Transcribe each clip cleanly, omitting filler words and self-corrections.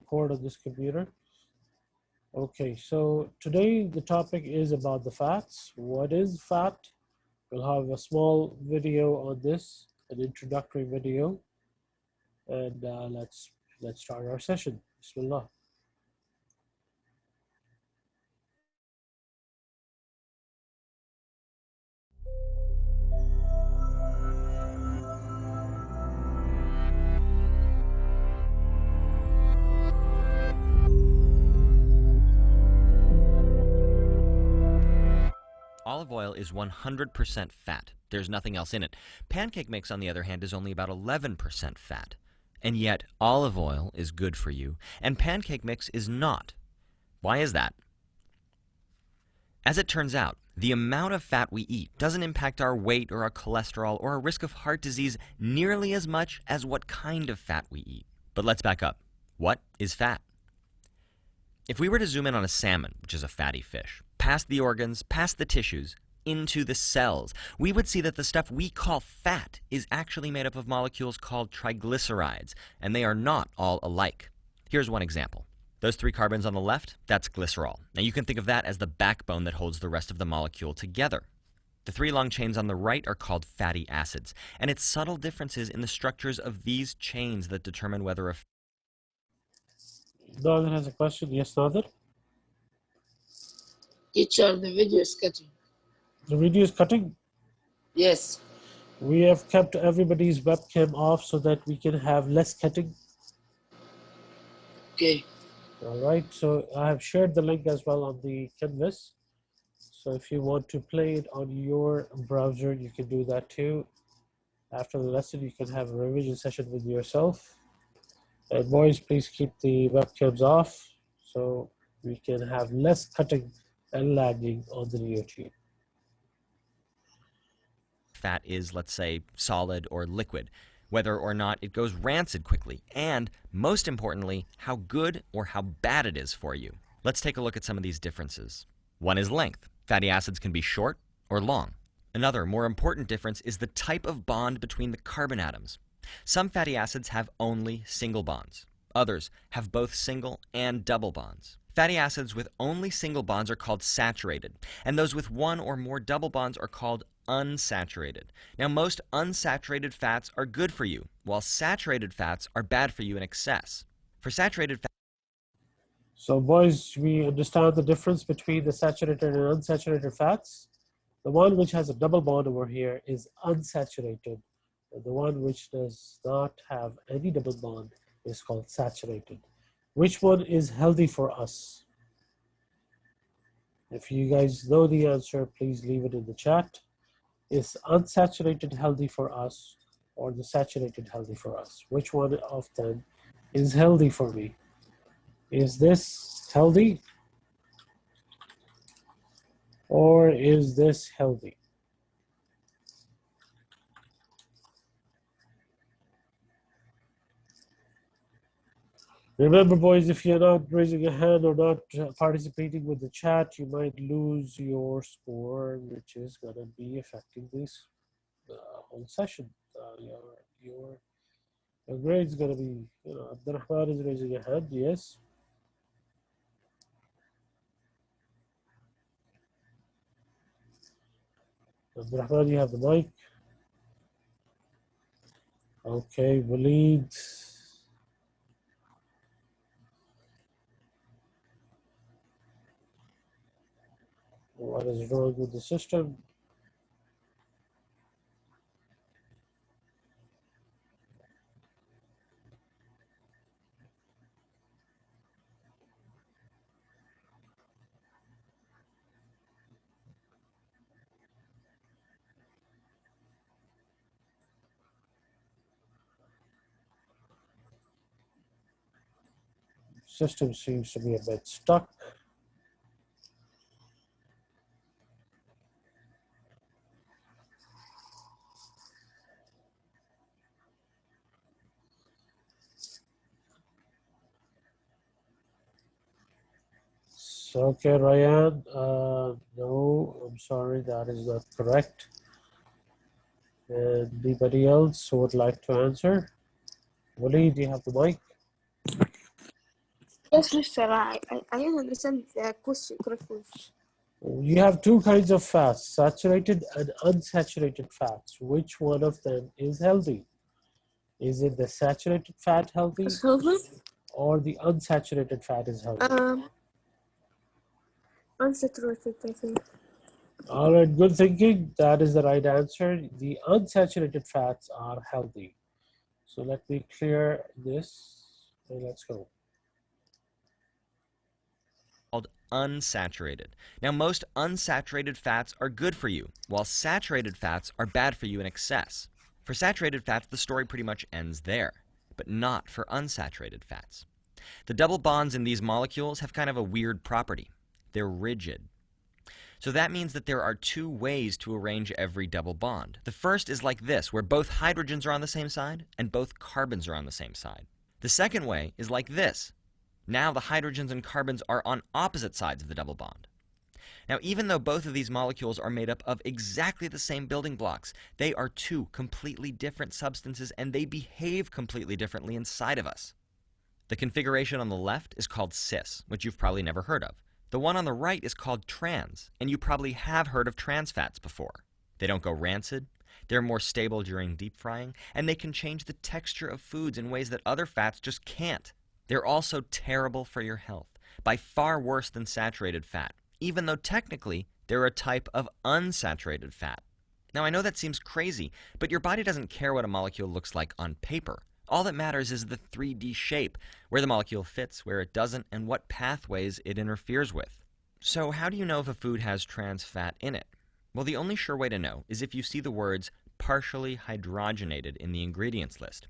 record on this computer. Okay, so today the topic is about the fats. What is fat? We'll have a small video on this, an introductory video, and let's start our session. Bismillah. Olive oil is 100% fat. There's nothing else in it. Pancake mix, on the other hand, is only about 11% fat. And yet, olive oil is good for you, and pancake mix is not. Why is that? As it turns out, the amount of fat we eat doesn't impact our weight or our cholesterol or our risk of heart disease nearly as much as what kind of fat we eat. But let's back up. What is fat? If we were to zoom in on a salmon, which is a fatty fish, past the organs, past the tissues, into the cells, we would see that the stuff we call fat is actually made up of molecules called triglycerides, and they are not all alike. Here's one example. Those 3 carbons on the left, that's glycerol. Now you can think of that as the backbone that holds the rest of the molecule together. The 3 long chains on the right are called fatty acids, and it's subtle differences in the structures of these chains that determine whether a Nader has a question. Yes, Nader? Teacher, the video is cutting. The video is cutting? Yes. We have kept everybody's webcam off so that we can have less cutting. Okay. All right, so I have shared the link as well on the canvas. So if you want to play it on your browser, you can do that too. After the lesson, you can have a revision session with yourself. And boys, please keep the webcams off so we can have less cutting and lagging on the YouTube. fat is, let's say, solid or liquid, whether or not it goes rancid quickly, and, most importantly, how good or how bad it is for you. Let's take a look at some of these differences. One is length. Fatty acids can be short or long. Another, more important difference is the type of bond between the carbon atoms. Some fatty acids have only single bonds. Others have both single and double bonds. Fatty acids with only single bonds are called saturated, and those with one or more double bonds are called unsaturated. Now, most unsaturated fats are good for you, while saturated fats are bad for you in excess. For saturated fats, so boys, we understand the difference between the saturated and unsaturated fats. The one which has a double bond over here is unsaturated, and the one which does not have any double bond is called saturated. Which one is healthy for us? If you guys know the answer, please leave it in the chat. Is unsaturated healthy for us or the saturated healthy for us? Which one of them is healthy for me? Is this healthy or is this healthy? Remember, boys, if you're not raising a hand or not participating with the chat, you might lose your score, which is going to be affecting this whole session. Your grade is going to be, Abdurrahman is raising a hand, yes. Abdurrahman, you have the mic. Okay, Waleed. What is wrong with the system? System seems to be a bit stuck. Okay, Ryan, no, I'm sorry, that is not correct. Anybody else who would like to answer? Waleed, do you have the mic? Yes, mister, I didn't understand the question correctly. You have two kinds of fats, saturated and unsaturated fats. Which one of them is healthy? Is it the saturated fat healthy It's healthy. or the unsaturated fat is healthy? Unsaturated, I think. All right, good thinking. That is the right answer. The unsaturated fats are healthy. So let me clear this and let's go. Called unsaturated. Now, most unsaturated fats are good for you, while saturated fats are bad for you in excess. For saturated fats, the story pretty much ends there, but not for unsaturated fats. The double bonds in these molecules have kind of a weird property. They're rigid. So that means that there are two ways to arrange every double bond. The first is like this, where both hydrogens are on the same side and both carbons are on the same side. The second way is like this. Now the hydrogens and carbons are on opposite sides of the double bond. Now, even though both of these molecules are made up of exactly the same building blocks, they are two completely different substances and they behave completely differently inside of us. The configuration on the left is called cis, which you've probably never heard of. The one on the right is called trans, and you probably have heard of trans fats before. They don't go rancid, they're more stable during deep frying, and they can change the texture of foods in ways that other fats just can't. They're also terrible for your health, by far worse than saturated fat, even though technically they're a type of unsaturated fat. Now, I know that seems crazy, but your body doesn't care what a molecule looks like on paper. All that matters is the 3D shape, where the molecule fits, where it doesn't, and what pathways it interferes with. So how do you know if a food has trans fat in it? Well, the only sure way to know is if you see the words partially hydrogenated in the ingredients list.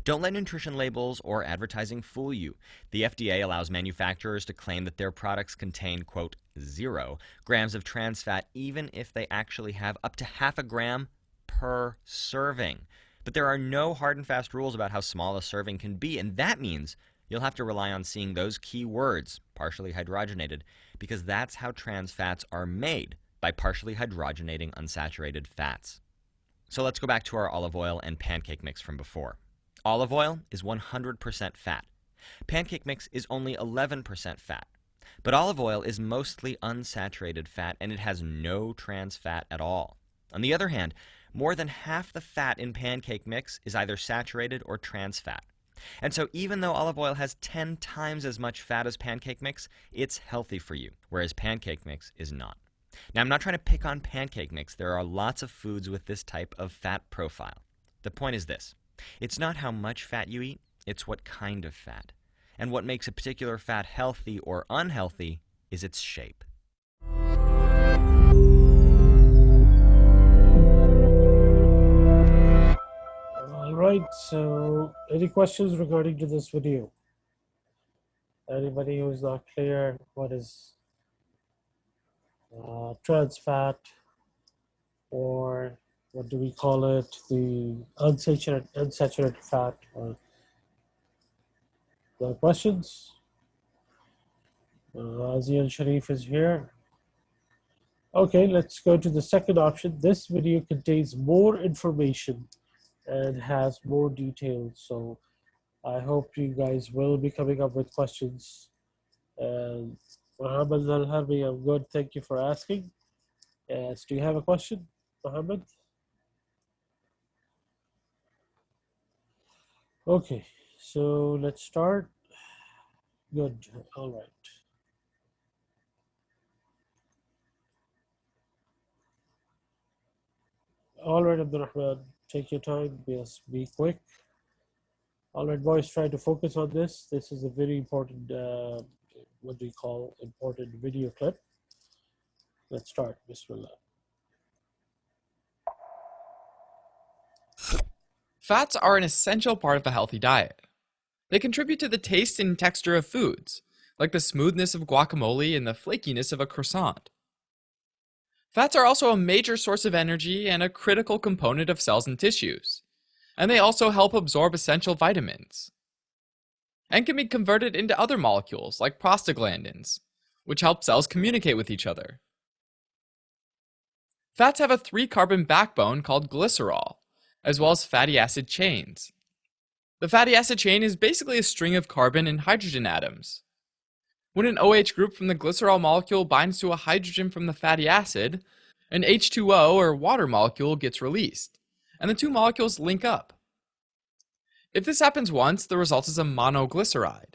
Don't let nutrition labels or advertising fool you. The FDA allows manufacturers to claim that their products contain, quote, 0 grams of trans fat, even if they actually have up to half a gram per serving. But there are no hard and fast rules about how small a serving can be, and that means you'll have to rely on seeing those key words, partially hydrogenated, because that's how trans fats are made, by partially hydrogenating unsaturated fats. So let's go back to our olive oil and pancake mix from before. Olive oil is 100% fat. Pancake mix is only 11% fat. But olive oil is mostly unsaturated fat, and it has no trans fat at all. On the other hand, more than half the fat in pancake mix is either saturated or trans fat. And so even though olive oil has 10 times as much fat as pancake mix, it's healthy for you, whereas pancake mix is not. Now, I'm not trying to pick on pancake mix. There are lots of foods with this type of fat profile. The point is this. It's not how much fat you eat, it's what kind of fat. And what makes a particular fat healthy or unhealthy is its shape. Alright, so any questions regarding to this video? Anybody who is not clear what is trans fat, or what do we call it, the unsaturated fat? No questions? Azian Sharif is here. Okay, let's go to the second option. This video contains more information and has more details, so I hope you guys will be coming up with questions. And Mohammed Al-Harbi, I'm good, thank you for asking. Yes, do you have a question, Mohammed? Okay, so let's start. Good, all right. All right, Abdurrahman, take your time, yes, be quick. All right, boys, try to focus on this. This is a very important, what do you call, important video clip. Let's start, Bismillah. Fats are an essential part of a healthy diet. They contribute to the taste and texture of foods, like the smoothness of guacamole and the flakiness of a croissant. Fats are also a major source of energy and a critical component of cells and tissues, and they also help absorb essential vitamins, and can be converted into other molecules like prostaglandins, which help cells communicate with each other. Fats have a 3-carbon backbone called glycerol, as well as fatty acid chains. The fatty acid chain is basically a string of carbon and hydrogen atoms, When an OH group from the glycerol molecule binds to a hydrogen from the fatty acid, an H2O or water molecule gets released, and the two molecules link up. If this happens once, the result is a monoglyceride.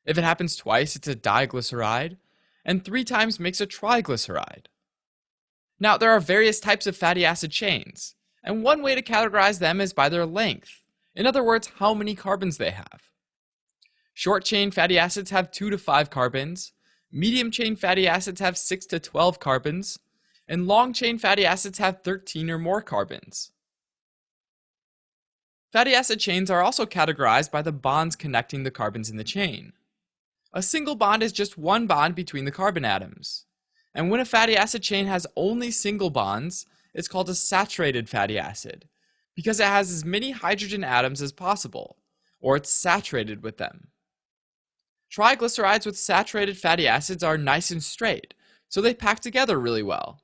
If it happens twice, it's a diglyceride, and 3 times makes a triglyceride. Now, there are various types of fatty acid chains, and one way to categorize them is by their length. In other words, how many carbons they have. Short-chain fatty acids have 2 to 5 carbons, medium-chain fatty acids have 6 to 12 carbons, and long-chain fatty acids have 13 or more carbons. Fatty acid chains are also categorized by the bonds connecting the carbons in the chain. A single bond is just one bond between the carbon atoms. And when a fatty acid chain has only single bonds, it's called a saturated fatty acid, because it has as many hydrogen atoms as possible, or it's saturated with them. Triglycerides with saturated fatty acids are nice and straight, so they pack together really well.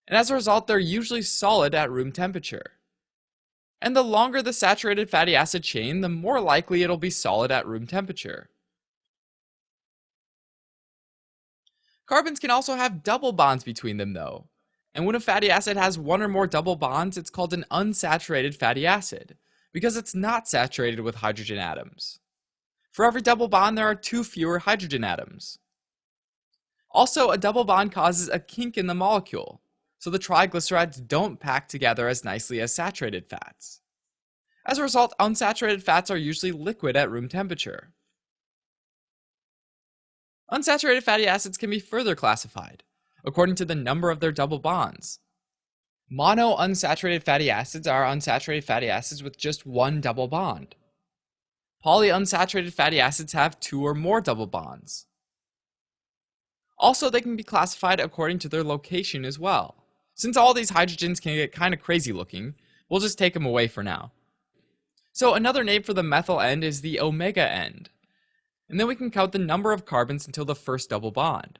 And as a result, they're usually solid at room temperature. And the longer the saturated fatty acid chain, the more likely it'll be solid at room temperature. Carbons can also have double bonds between them though. And when a fatty acid has one or more double bonds, it's called an unsaturated fatty acid, because it's not saturated with hydrogen atoms. For every double bond, there are 2 fewer hydrogen atoms. Also, a double bond causes a kink in the molecule, so the triglycerides don't pack together as nicely as saturated fats. As a result, unsaturated fats are usually liquid at room temperature. Unsaturated fatty acids can be further classified, according to the number of their double bonds. Monounsaturated fatty acids are unsaturated fatty acids with just one double bond. Polyunsaturated fatty acids have 2 or more double bonds. Also, they can be classified according to their location as well. Since all these hydrogens can get kind of crazy looking, we'll just take them away for now. So another name for the methyl end is the omega end. And then we can count the number of carbons until the first double bond.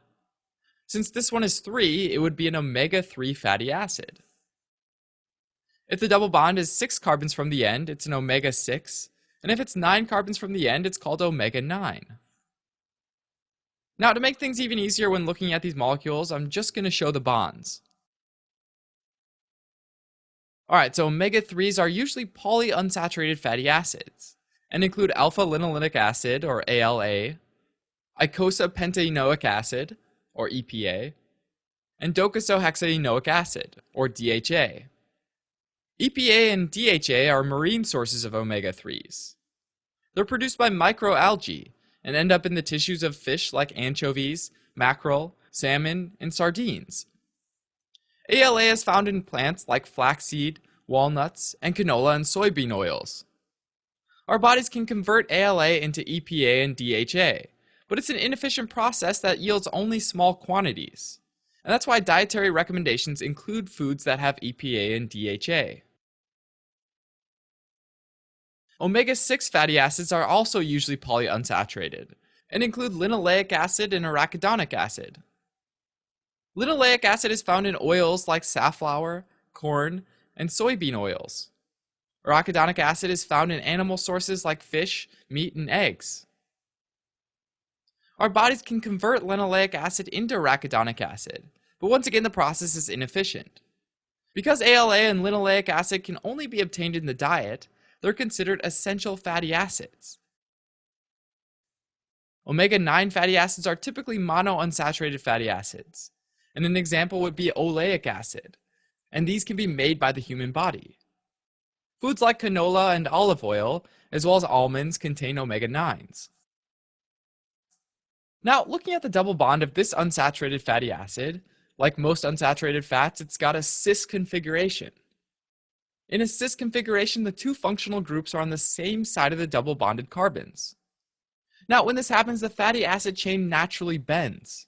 Since this one is 3, it would be an omega-3 fatty acid. If the double bond is 6 carbons from the end, it's an omega-6. And if it's 9 carbons from the end, it's called omega-9. Now, to make things even easier when looking at these molecules, I'm just going to show the bonds. Alright, so omega-3s are usually polyunsaturated fatty acids, and include alpha-linoleic acid, or ALA, eicosapentaenoic acid, or EPA, and docosahexaenoic acid, or DHA. EPA and DHA are marine sources of omega-3s. They're produced by microalgae and end up in the tissues of fish like anchovies, mackerel, salmon, and sardines. ALA is found in plants like flaxseed, walnuts, and canola and soybean oils. Our bodies can convert ALA into EPA and DHA, but it's an inefficient process that yields only small quantities. And that's why dietary recommendations include foods that have EPA and DHA. Omega-6 fatty acids are also usually polyunsaturated, and include linoleic acid and arachidonic acid. Linoleic acid is found in oils like safflower, corn, and soybean oils. Arachidonic acid is found in animal sources like fish, meat, and eggs. Our bodies can convert linoleic acid into arachidonic acid, but once again the process is inefficient. Because ALA and linoleic acid can only be obtained in the diet, they're considered essential fatty acids. Omega-9 fatty acids are typically monounsaturated fatty acids, and an example would be oleic acid, and these can be made by the human body. Foods like canola and olive oil, as well as almonds, contain omega-9s. Now, looking at the double bond of this unsaturated fatty acid, like most unsaturated fats, it's got a cis configuration. In a cis configuration, the 2 functional groups are on the same side of the double bonded carbons. Now, when this happens, the fatty acid chain naturally bends.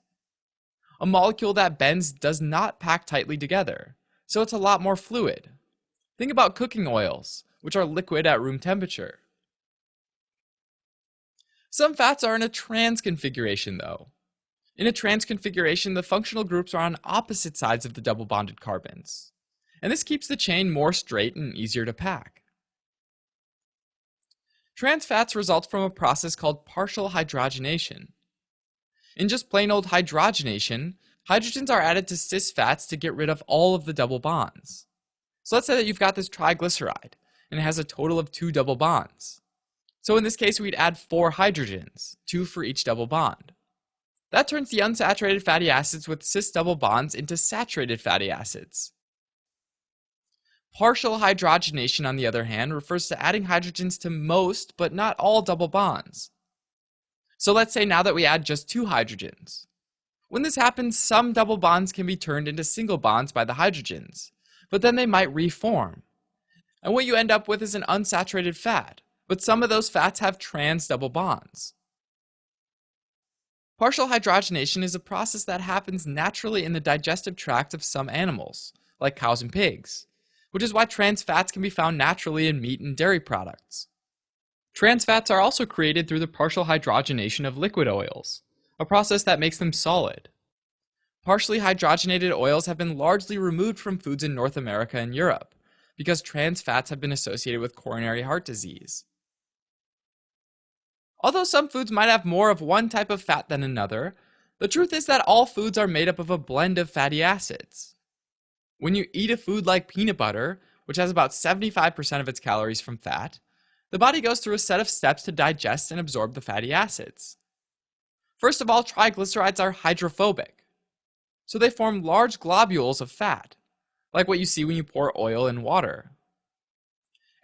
A molecule that bends does not pack tightly together, so it's a lot more fluid. Think about cooking oils, which are liquid at room temperature. Some fats are in a trans configuration though. In a trans configuration, the functional groups are on opposite sides of the double bonded carbons, and this keeps the chain more straight and easier to pack. Trans fats result from a process called partial hydrogenation. In just plain old hydrogenation, hydrogens are added to cis fats to get rid of all of the double bonds. So let's say that you've got this triglyceride, and it has a total of 2 double bonds. So in this case, we'd add 4 hydrogens, 2 for each double bond. That turns the unsaturated fatty acids with cis double bonds into saturated fatty acids. Partial hydrogenation, on the other hand, refers to adding hydrogens to most, but not all double bonds. So let's say now that we add just 2 hydrogens. When this happens, some double bonds can be turned into single bonds by the hydrogens, but then they might reform. And what you end up with is an unsaturated fat, but some of those fats have trans double bonds. Partial hydrogenation is a process that happens naturally in the digestive tract of some animals, like cows and pigs, which is why trans fats can be found naturally in meat and dairy products. Trans fats are also created through the partial hydrogenation of liquid oils, a process that makes them solid. Partially hydrogenated oils have been largely removed from foods in North America and Europe, because trans fats have been associated with coronary heart disease. Although some foods might have more of one type of fat than another, the truth is that all foods are made up of a blend of fatty acids. When you eat a food like peanut butter, which has about 75% of its calories from fat, the body goes through a set of steps to digest and absorb the fatty acids. First of all, triglycerides are hydrophobic, so they form large globules of fat, like what you see when you pour oil in water.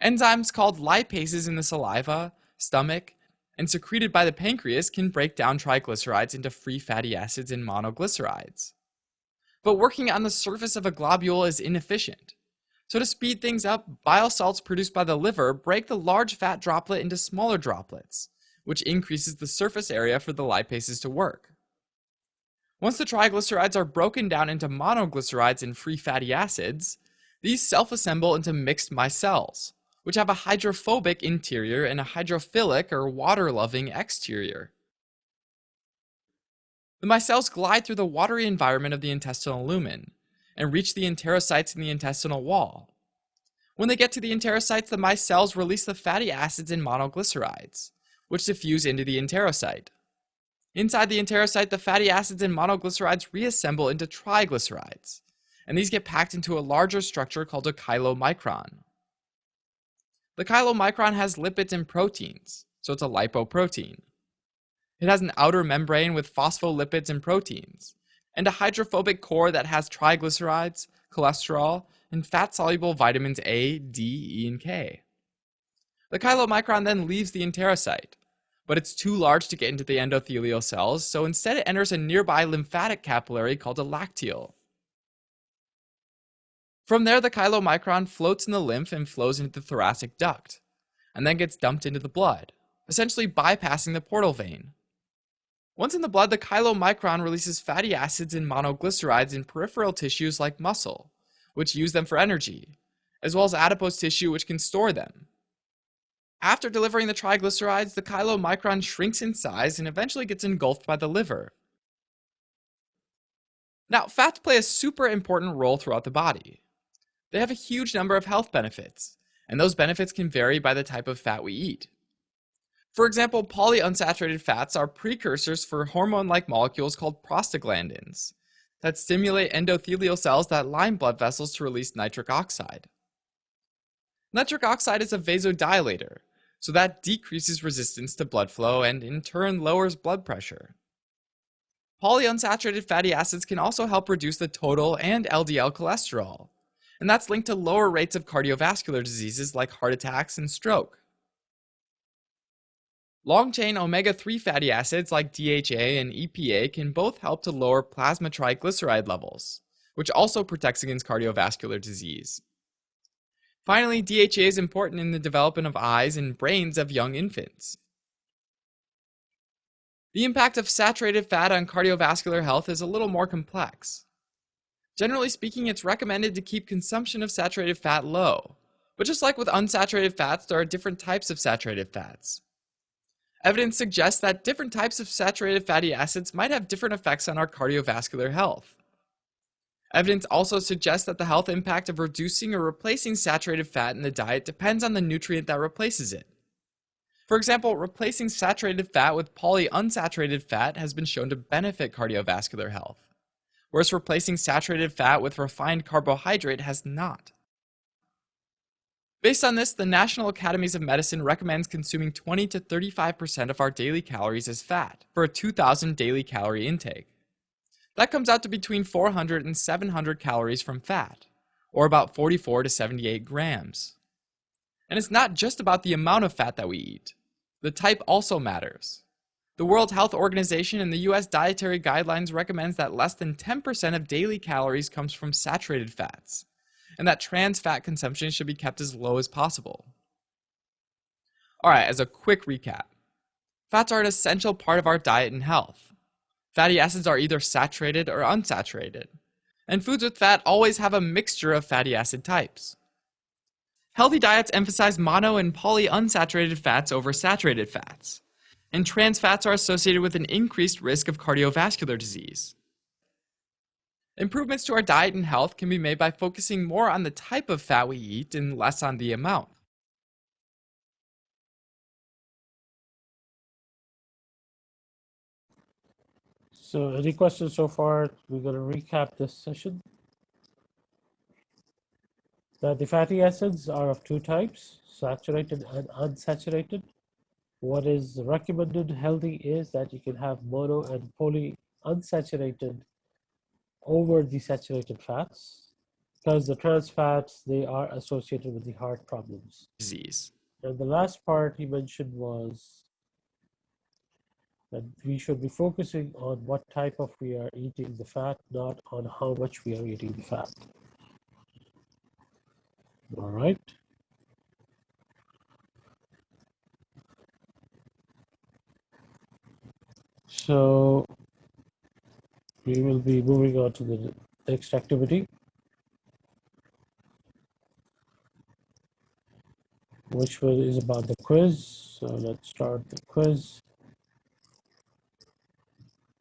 Enzymes called lipases in the saliva, stomach, and secreted by the pancreas can break down triglycerides into free fatty acids and monoglycerides. But working on the surface of a globule is inefficient. So to speed things up, bile salts produced by the liver break the large fat droplet into smaller droplets, which increases the surface area for the lipases to work. Once the triglycerides are broken down into monoglycerides and free fatty acids, these self-assemble into mixed micelles, which have a hydrophobic interior and a hydrophilic or water-loving exterior. The micelles glide through the watery environment of the intestinal lumen and reach the enterocytes in the intestinal wall. When they get to the enterocytes, the micelles release the fatty acids and monoglycerides, which diffuse into the enterocyte. Inside the enterocyte, the fatty acids and monoglycerides reassemble into triglycerides, and these get packed into a larger structure called a chylomicron. The chylomicron has lipids and proteins, so it's a lipoprotein. It has an outer membrane with phospholipids and proteins, and a hydrophobic core that has triglycerides, cholesterol, and fat-soluble vitamins A, D, E, and K. The chylomicron then leaves the enterocyte, but it's too large to get into the endothelial cells, so instead it enters a nearby lymphatic capillary called a lacteal. From there, the chylomicron floats in the lymph and flows into the thoracic duct, and then gets dumped into the blood, essentially bypassing the portal vein. Once in the blood, the chylomicron releases fatty acids and monoglycerides in peripheral tissues like muscle, which use them for energy, as well as adipose tissue which can store them. After delivering the triglycerides, the chylomicron shrinks in size and eventually gets engulfed by the liver. Now, fats play a super important role throughout the body. They have a huge number of health benefits, and those benefits can vary by the type of fat we eat. For example, polyunsaturated fats are precursors for hormone-like molecules called prostaglandins that stimulate endothelial cells that line blood vessels to release nitric oxide. Nitric oxide is a vasodilator, so that decreases resistance to blood flow and in turn lowers blood pressure. Polyunsaturated fatty acids can also help reduce the total and LDL cholesterol, and that's linked to lower rates of cardiovascular diseases like heart attacks and stroke. Long-chain omega-3 fatty acids like DHA and EPA can both help to lower plasma triglyceride levels, which also protects against cardiovascular disease. Finally, DHA is important in the development of eyes and brains of young infants. The impact of saturated fat on cardiovascular health is a little more complex. Generally speaking, it's recommended to keep consumption of saturated fat low, but just like with unsaturated fats, there are different types of saturated fats. Evidence suggests that different types of saturated fatty acids might have different effects on our cardiovascular health. Evidence also suggests that the health impact of reducing or replacing saturated fat in the diet depends on the nutrient that replaces it. For example, replacing saturated fat with polyunsaturated fat has been shown to benefit cardiovascular health, whereas replacing saturated fat with refined carbohydrate has not. Based on this, the National Academies of Medicine recommends consuming 20 to 35% of our daily calories as fat for a 2,000 daily calorie intake. That comes out to between 400 and 700 calories from fat, or about 44 to 78 grams. And it's not just about the amount of fat that we eat. The type also matters. The World Health Organization and the US Dietary Guidelines recommends that less than 10% of daily calories comes from saturated fats, and that trans fat consumption should be kept as low as possible. Alright, as a quick recap, fats are an essential part of our diet and health. Fatty acids are either saturated or unsaturated, and foods with fat always have a mixture of fatty acid types. Healthy diets emphasize mono and polyunsaturated fats over saturated fats, and trans fats are associated with an increased risk of cardiovascular disease. Improvements to our diet and health can be made by focusing more on the type of fat we eat and less on the amount. So any questions so far? We're going to recap this session. That the fatty acids are of two types, saturated and unsaturated. What is recommended healthy is that you can have mono and polyunsaturated over the saturated fats, because the trans fats, they are associated with the heart problems. Disease. And the last part he mentioned was that we should be focusing on what type of we are eating the fat, not on how much we are eating the fat. All right. So we will be moving on to the next activity, which is about the quiz. So let's start the quiz.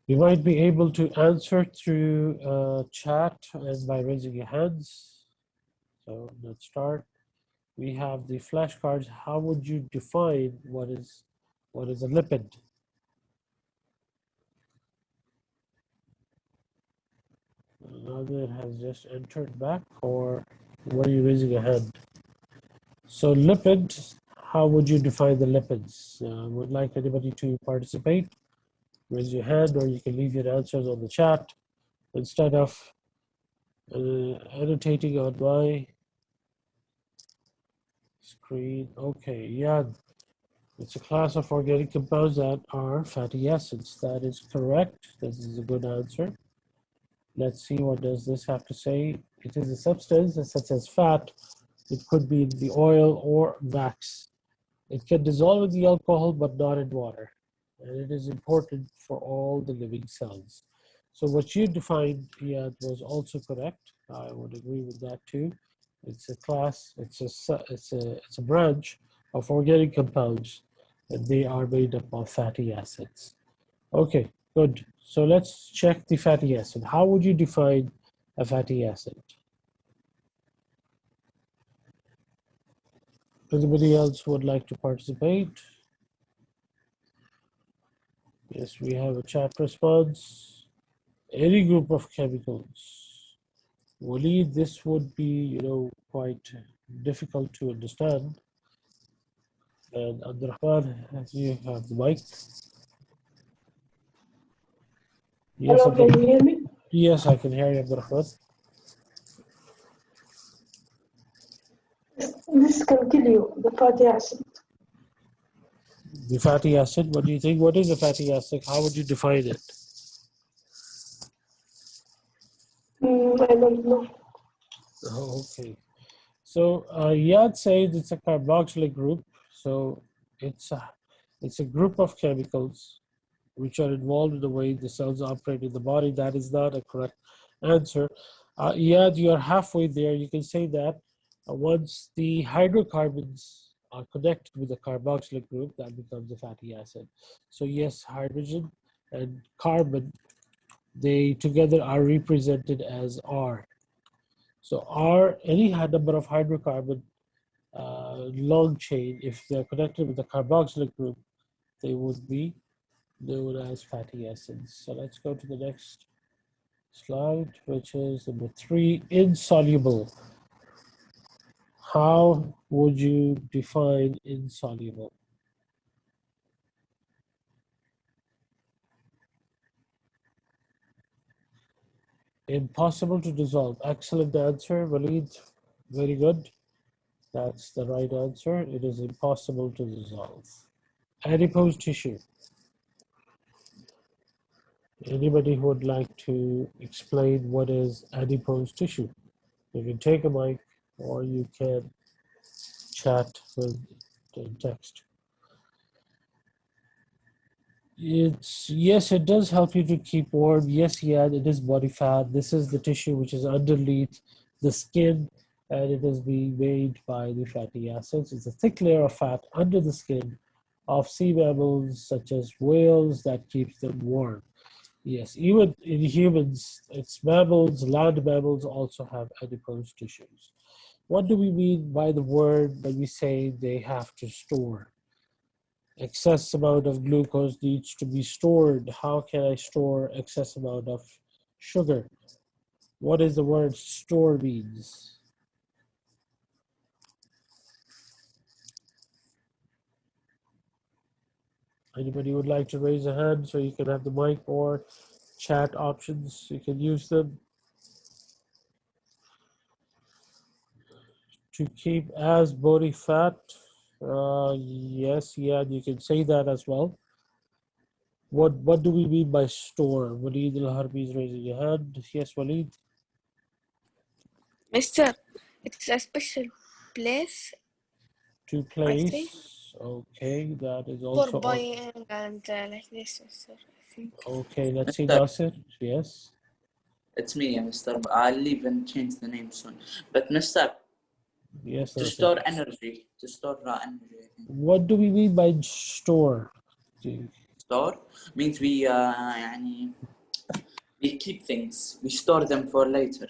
You might be able to answer through chat and by raising your hands. So let's start. We have the flashcards. How would you define what is a lipid? Another has just entered back, or what are you raising a hand? So lipids, how would you define the lipids? Would like anybody to participate? Raise your hand, or you can leave your answers on the chat instead of annotating on my screen. Okay, yeah, it's a class of organic compounds that are fatty acids. That is correct. This is a good answer. Let's see, what does this have to say? It is a substance such as fat. It could be in the oil or wax. It can dissolve in the alcohol, but not in water. And it is important for all the living cells. So what you defined, yeah, was also correct. I would agree with that too. It's a class, it's a branch of organic compounds, and they are made up of fatty acids. Okay, good. So let's check the fatty acid. How would you define a fatty acid? Anybody else would like to participate? Yes, we have a chat response. Any group of chemicals. Waleed, this would be, quite difficult to understand. And Abdurrahman, you have the mic. Yes, Hello, can you hear me? Yes, I can hear you, Abdurrahman. This can kill you, the fatty acid. The fatty acid, what do you think? What is a fatty acid? How would you define it? I don't know. Oh, okay. So Yad says it's a carboxylic group. So it's a group of chemicals which are involved in the way the cells operate in the body. That is not a correct answer. Yad, you are halfway there. You can say that once the hydrocarbons are connected with the carboxylic group, that becomes a fatty acid. So yes, hydrogen and carbon, they together are represented as R. So R, any number of hydrocarbon long chain. If they're connected with the carboxylic group, they would be known as fatty acids. So let's go to the next slide, which is number 3, insoluble. How would you define insoluble? Impossible to dissolve. Excellent answer, Walid. Very good. That's the right answer. It is impossible to dissolve. Adipose tissue. Anybody who would like to explain what is adipose tissue? You can take a mic or you can chat with the text. Yes, it does help you to keep warm. Yes, yeah, it is body fat. This is the tissue which is underneath the skin, and it is being made by the fatty acids. It's a thick layer of fat under the skin of sea mammals such as whales that keeps them warm. Yes, even in humans, it's mammals, land mammals also have adipose tissues. What do we mean by the word when we say they have to store? Excess amount of glucose needs to be stored. How can I store excess amount of sugar? What does the word store means? Anybody would like to raise a hand so you can have the mic or chat options? You can use them to keep as body fat. Yes, yeah, you can say that as well. What do we mean by store? Walid Al-Harbi is raising your hand. Yes, Walid. Mister, it's a special place, To I think, place. Okay, that is for also buying and like this, Mister, I think. okay. Let's see, Mister, Nasir. Yes. it's me, Mister. I'll leave and change the name soon. But Mister, Yes, to Nasir. store energy, to store raw energy, I think. What do we mean by store? Store means يعني, we keep things, we store them for later.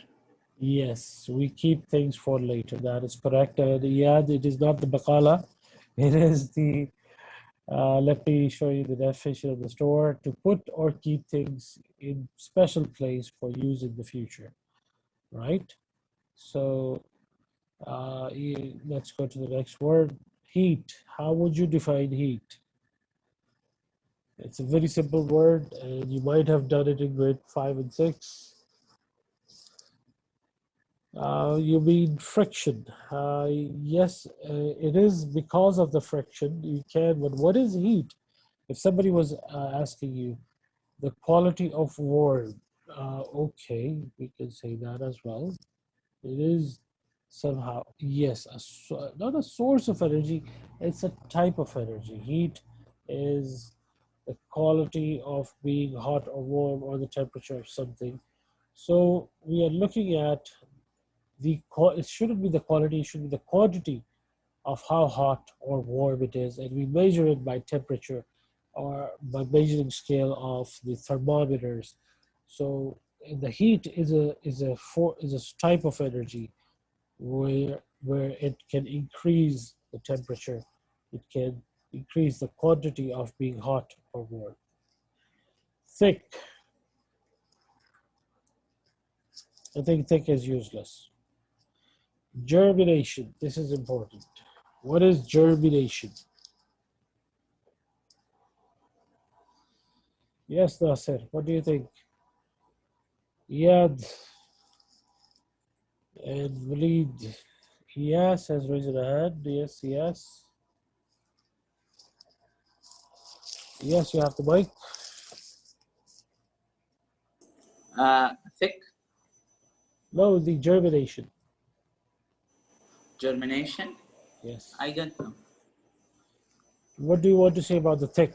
Yes, we keep things for later. That is correct. Yeah, it is not the bakala. It is the, let me show you the definition of the store: to put or keep things in special place for use in the future, right? So let's go to the next word, heat. How would you define heat? It's a very simple word, and you might have done it in grade 5 and 6. You mean friction. Yes, it is because of the friction you can, but what is heat? If somebody was asking you the quality of warmth, okay, we can say that as well. It is somehow, yes, not a source of energy, it's a type of energy. Heat is the quality of being hot or warm or the temperature of something. So we are looking at it shouldn't be the quality, it should be the quantity of how hot or warm it is, and we measure it by temperature or by measuring scale of the thermometers. So the heat is a type of energy where it can increase the temperature, it can increase the quantity of being hot or warm. Thick. I think thick is useless. Germination. This is important. What is germination? Yes, Nasir. What do you think? Iyad and Walid. Yes, has raised a hand. Yes, yes. Yes, you have the mic. Thick No, the germination. germination. Yes. I don't know. What do you want to say about the thick?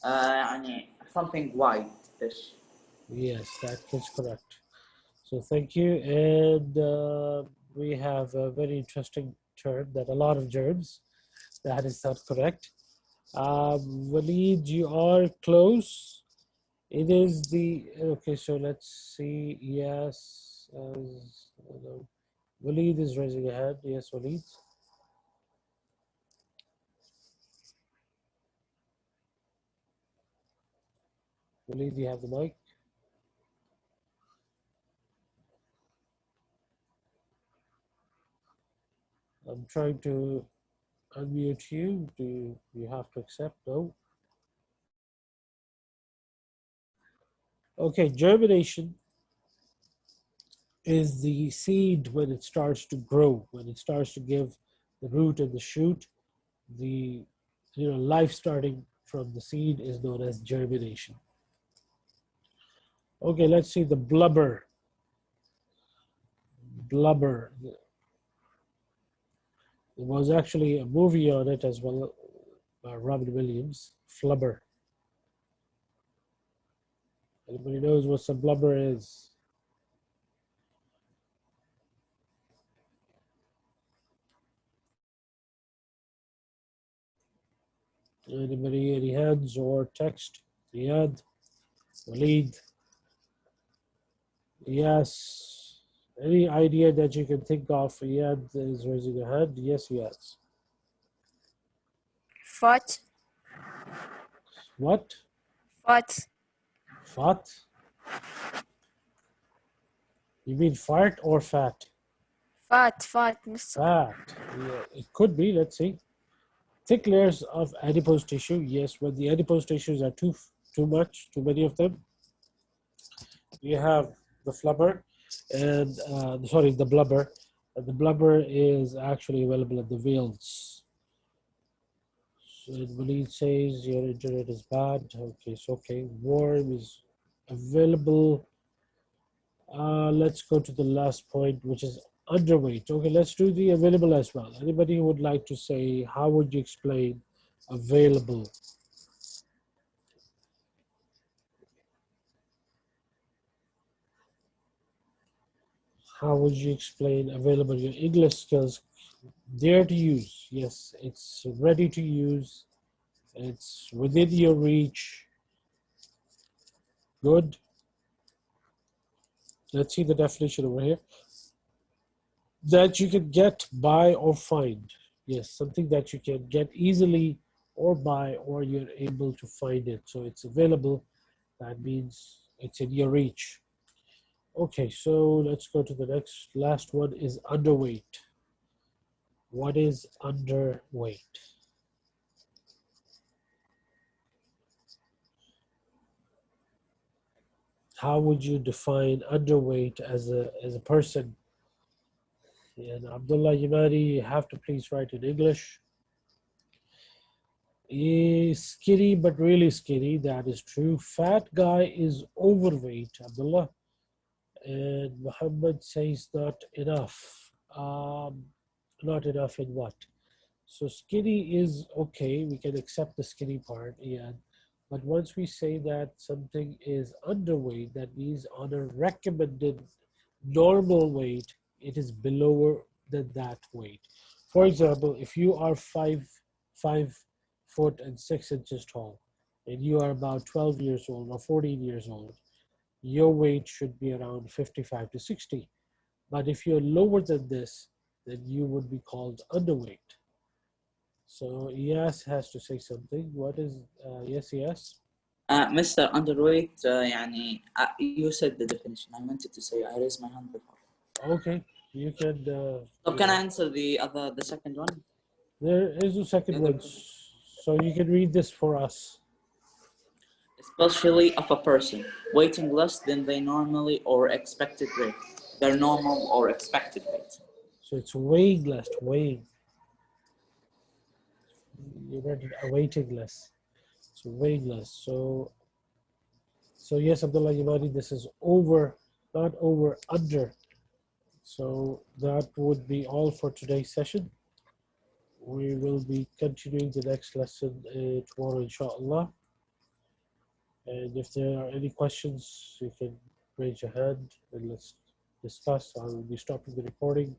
يعني something white-ish. Yes, that is correct. So thank you. And we have a very interesting term that a lot of germs. That is not correct. Walid, you are close. It is the, okay, so let's see. Yes. Walid is raising a hand. Yes, Walid. Walid, you have the mic. I'm trying to unmute you. Do you have to accept? No. Okay, germination is the seed when it starts to grow, when it starts to give the root and the shoot. The life starting from the seed is known as germination. Okay, let's see the blubber. Blubber. There was actually a movie on it as well by Robin Williams. Flubber. Anybody knows what some blubber is? Anybody, any hands or text? Riyadh, Walid. Yes. Any idea that you can think of? Riyadh is raising a hand. Yes, yes. Fat. What? Fat. Fat? You mean fart or fat? Fat. Mr. Fat. Yeah, it could be. Let's see. Thick layers of adipose tissue. Yes, when the adipose tissues are too many of them, you have the flubber and the blubber. And the blubber is actually available at the veils. So Walid says your internet is bad. Okay, it's okay. Worm is available. Let's go to the last point, which is underweight. Okay, let's do the available as well. Anybody who would like to say, how would you explain available? How would you explain available? Your English skills, there to use. Yes, it's ready to use. It's within your reach. Good. Let's see the definition over here. That you can get, buy, or find. Yes, something that you can get easily or buy, or you're able to find it. So it's available. That means it's in your reach. Okay, so let's go to the last one is underweight. What is underweight? How would you define underweight as a person? And Abdullah Yamani, you have to please write in English. Skinny, but really skinny, that is true. Fat guy is overweight, Abdullah. And Muhammad says not enough. Not enough in what? So skinny is okay, we can accept the skinny part, yeah. But once we say that something is underweight, that means on a recommended normal weight, it is below than that weight. For example, if you are 5 foot and 6 inches tall, and you are about 12 years old or 14 years old, your weight should be around 55 to 60. But if you're lower than this, then you would be called underweight. So Yes has to say something. What is yes? Mr. Underweight, you said the definition. I wanted to say I raised my hand before. Okay, you can. So can I answer the second one? There is a second one, so you can read this for us. Especially of a person weighing less than they normally or expected rate. Their normal or expected rate. So it's weighing less, weighing. You read it, weighting less. So weighing less. So yes, Abdullah Yamani, this is over, not over, under. So that would be all for today's session. We will be continuing the next lesson tomorrow, inshallah. And if there are any questions, you can raise your hand and let's discuss. I will be stopping the recording.